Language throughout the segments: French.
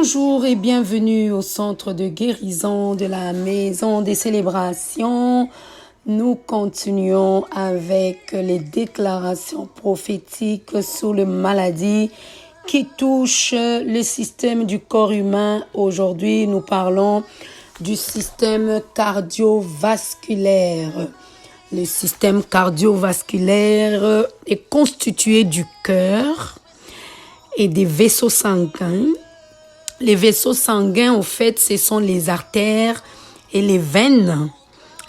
Bonjour et bienvenue au centre de guérison de la maison des célébrations. Nous continuons avec les déclarations prophétiques sur les maladies qui touchent le système du corps humain. Aujourd'hui, nous parlons du système cardiovasculaire. Le système cardiovasculaire est constitué du cœur et des vaisseaux sanguins. Les vaisseaux sanguins, au fait, ce sont les artères et les veines.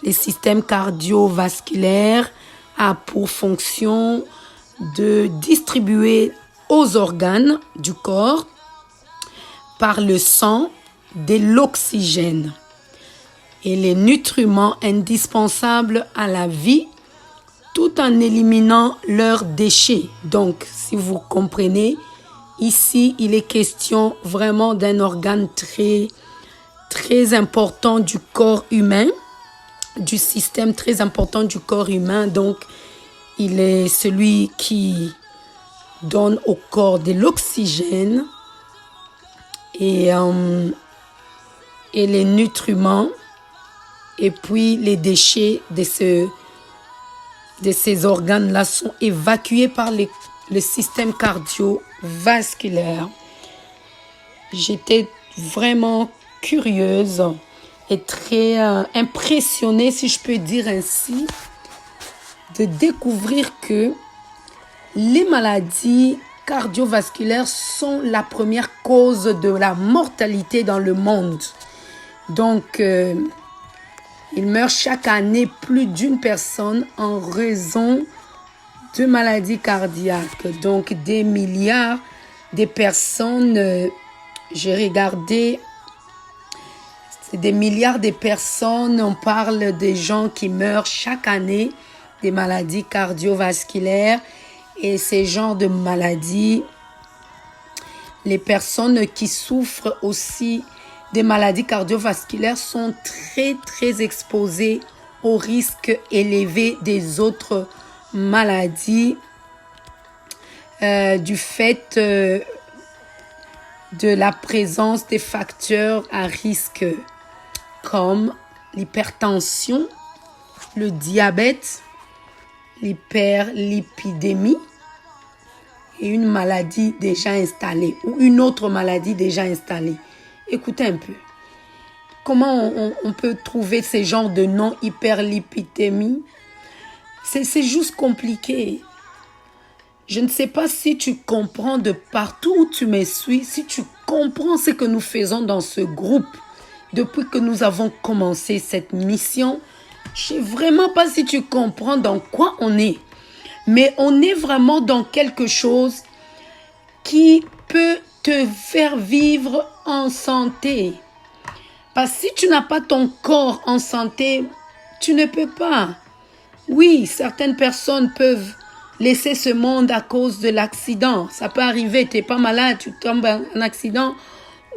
Le système cardiovasculaire a pour fonction de distribuer aux organes du corps par le sang de l'oxygène et les nutriments indispensables à la vie tout en éliminant leurs déchets. Donc, si vous comprenez, ici, il est question vraiment d'un organe très important du corps humain, du système très important du corps humain. Donc, il est celui qui donne au corps de l'oxygène et les nutriments et puis les déchets de ces organes-là sont évacués par le système cardiovasculaire. J'étais vraiment curieuse et très impressionnée, si je peux dire ainsi, de découvrir que les maladies cardiovasculaires sont la première cause de la mortalité dans le monde. Donc, il meurt chaque année plus d'une personne en raison de maladies cardiaques. Donc, des milliards de personnes, j'ai regardé, c'est des milliards de personnes, on parle des gens qui meurent chaque année des maladies cardiovasculaires. Et ces genres de maladies, les personnes qui souffrent aussi des maladies cardiovasculaires sont très exposées au risque élevé des autres maladies du fait de la présence des facteurs à risque comme l'hypertension, le diabète, l'hyperlipidémie et une maladie déjà installée ou une autre maladie déjà installée. Écoutez un peu. Comment on peut trouver ces genres de noms, hyperlipidémie? C'est juste compliqué. Je ne sais pas si tu comprends de partout où tu me suis, si tu comprends ce que nous faisons dans ce groupe depuis que nous avons commencé cette mission. Je ne sais vraiment pas si tu comprends dans quoi on est. Mais on est vraiment dans quelque chose qui peut te faire vivre en santé. Parce que si tu n'as pas ton corps en santé, tu ne peux pas. Oui, certaines personnes peuvent laisser ce monde à cause de l'accident. Ça peut arriver, tu n'es pas malade, tu tombes en accident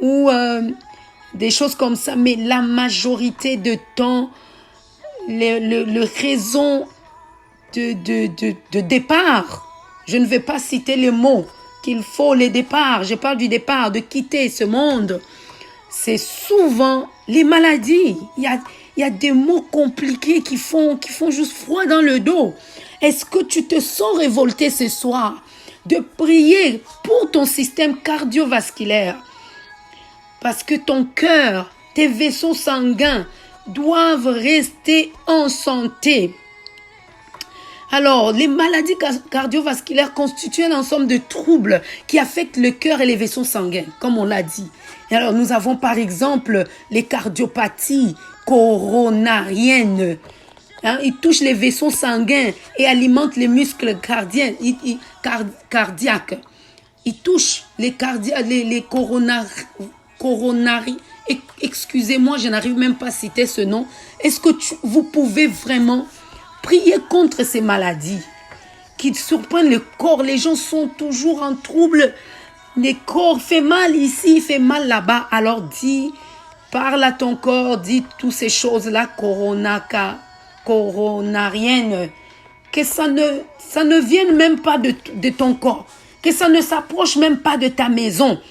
ou des choses comme ça. Mais la majorité de temps, le raison de départ, je ne vais pas citer le mot qu'il faut, le départ, je parle du départ, de quitter ce monde, c'est souvent les maladies. Il y a des mots compliqués qui font juste froid dans le dos. Est-ce que tu te sens révolté ce soir de prier pour ton système cardiovasculaire? Parce que ton cœur, tes vaisseaux sanguins doivent rester en santé. Alors, les maladies cardiovasculaires constituent un ensemble de troubles qui affectent le cœur et les vaisseaux sanguins, comme on l'a dit. Et alors, nous avons par exemple les cardiopathies coronariennes. Ils touchent les vaisseaux sanguins et alimentent les muscles cardiaques. Ils touchent les coronaries. Excusez-moi, je n'arrive même pas à citer ce nom. Est-ce que vous pouvez vraiment prier contre ces maladies qui surprennent le corps? Les gens sont toujours en trouble. Le corps fait mal ici, fait mal là-bas. Alors dis, parle à ton corps, dis toutes ces choses-là coronariennes. Que ça ne vienne même pas de ton corps. Que ça ne s'approche même pas de ta maison.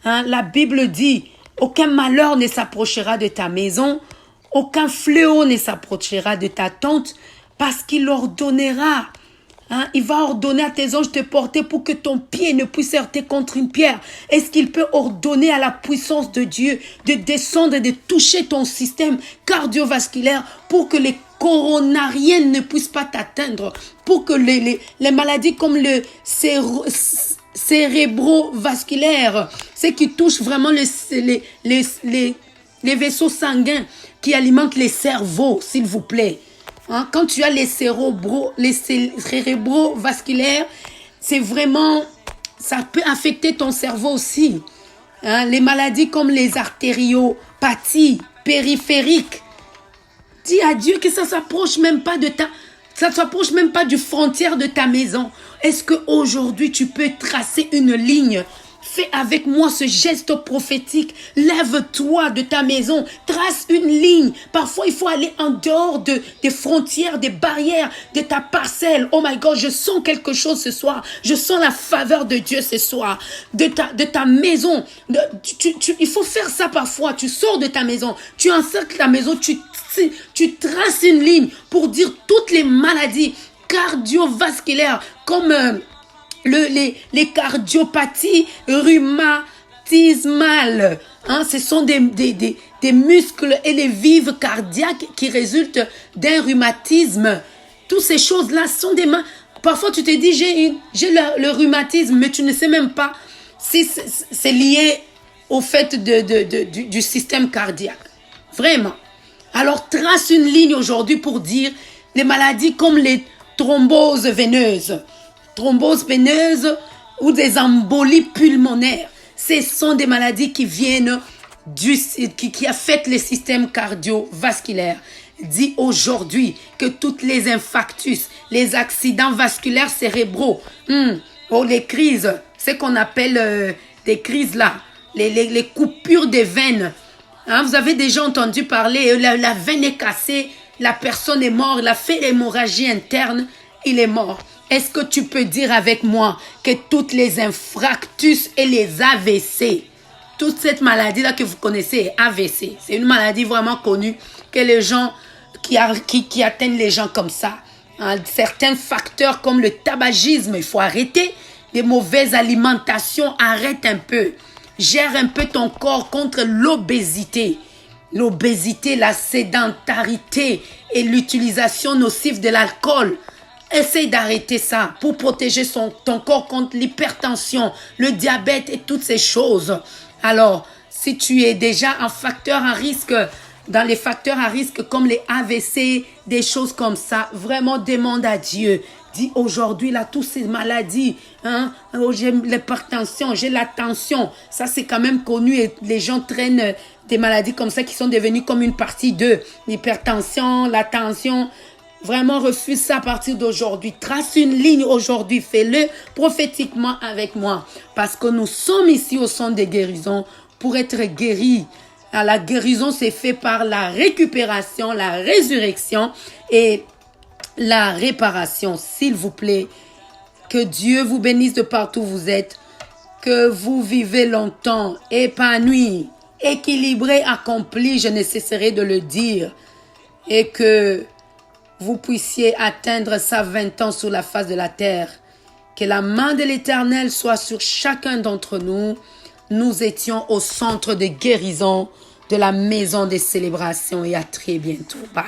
Hein, la Bible dit, aucun malheur ne s'approchera de ta maison, aucun fléau ne s'approchera de ta tente, parce qu'il ordonnera. Hein, il va ordonner à tes anges de te porter pour que ton pied ne puisse heurter contre une pierre. Est-ce qu'il peut ordonner à la puissance de Dieu de descendre et de toucher ton système cardiovasculaire pour que les coronariennes ne puissent pas t'atteindre, pour que les maladies comme le cérébrovasculaire, ce qui touche vraiment les vaisseaux sanguins qui alimentent les cerveaux, s'il vous plaît. Hein, quand tu as les cérébrovasculaires, c'est vraiment, ça peut affecter ton cerveau aussi. Hein, les maladies comme les artériopathies périphériques. Dis à Dieu que ça s'approche même pas ça s'approche même pas du frontière de ta maison. Est-ce qu'aujourd'hui tu peux tracer une ligne? Fais avec moi ce geste prophétique. Lève-toi de ta maison. Trace une ligne. Parfois, il faut aller en dehors des frontières, des barrières, de ta parcelle. Oh my God, je sens quelque chose ce soir. Je sens la faveur de Dieu ce soir. De ta maison. Il faut faire ça parfois. Tu sors de ta maison. Tu encercles ta maison. Tu traces une ligne pour dire toutes les maladies cardiovasculaires comme... les cardiopathies rhumatismales, hein, ce sont des muscles et les vives cardiaques qui résultent d'un rhumatisme. Toutes ces choses-là sont des mains. Parfois, tu te dis, j'ai le rhumatisme, mais tu ne sais même pas si c'est lié au fait du système cardiaque. Vraiment. Alors, trace une ligne aujourd'hui pour dire les maladies comme les thromboses veineuses ou des embolies pulmonaires. Ce sont des maladies qui viennent qui affectent le système cardiovasculaire. Dis aujourd'hui que toutes les infarctus, les accidents vasculaires cérébraux, les crises, ce qu'on appelle des crises là, les coupures des veines. Hein, vous avez déjà entendu parler, la veine est cassée, la personne est morte, il a fait l'hémorragie interne, il est mort. Est-ce que tu peux dire avec moi que toutes les infarctus et les AVC, toute cette maladie-là que vous connaissez, AVC, c'est une maladie vraiment connue que les gens qui atteignent les gens comme ça. Hein, certains facteurs comme le tabagisme, il faut arrêter. Les mauvaises alimentations, arrête un peu. Gère un peu ton corps contre l'obésité. L'obésité, la sédentarité et l'utilisation nocive de l'alcool. Essaye d'arrêter ça pour protéger ton corps contre l'hypertension, le diabète et toutes ces choses. Alors, si tu es déjà un facteur à risque, dans les facteurs à risque comme les AVC, des choses comme ça, vraiment demande à Dieu. Dis aujourd'hui, là, toutes ces maladies, hein, j'ai l'hypertension, j'ai la tension, ça c'est quand même connu et les gens traînent des maladies comme ça qui sont devenues comme une partie d'eux. L'hypertension, la tension. Vraiment, refuse ça à partir d'aujourd'hui. Trace une ligne aujourd'hui. Fais-le prophétiquement avec moi. Parce que nous sommes ici au centre des guérisons pour être guéris. La guérison, c'est fait par la récupération, la résurrection et la réparation. S'il vous plaît, que Dieu vous bénisse de partout où vous êtes. Que vous vivez longtemps, épanoui, équilibré, accompli. Je ne cesserai de le dire. Et que vous puissiez atteindre ça 20 ans sur la face de la terre. Que la main de l'Éternel soit sur chacun d'entre nous. Nous étions au centre de guérison de la maison des célébrations et à très bientôt. Bye.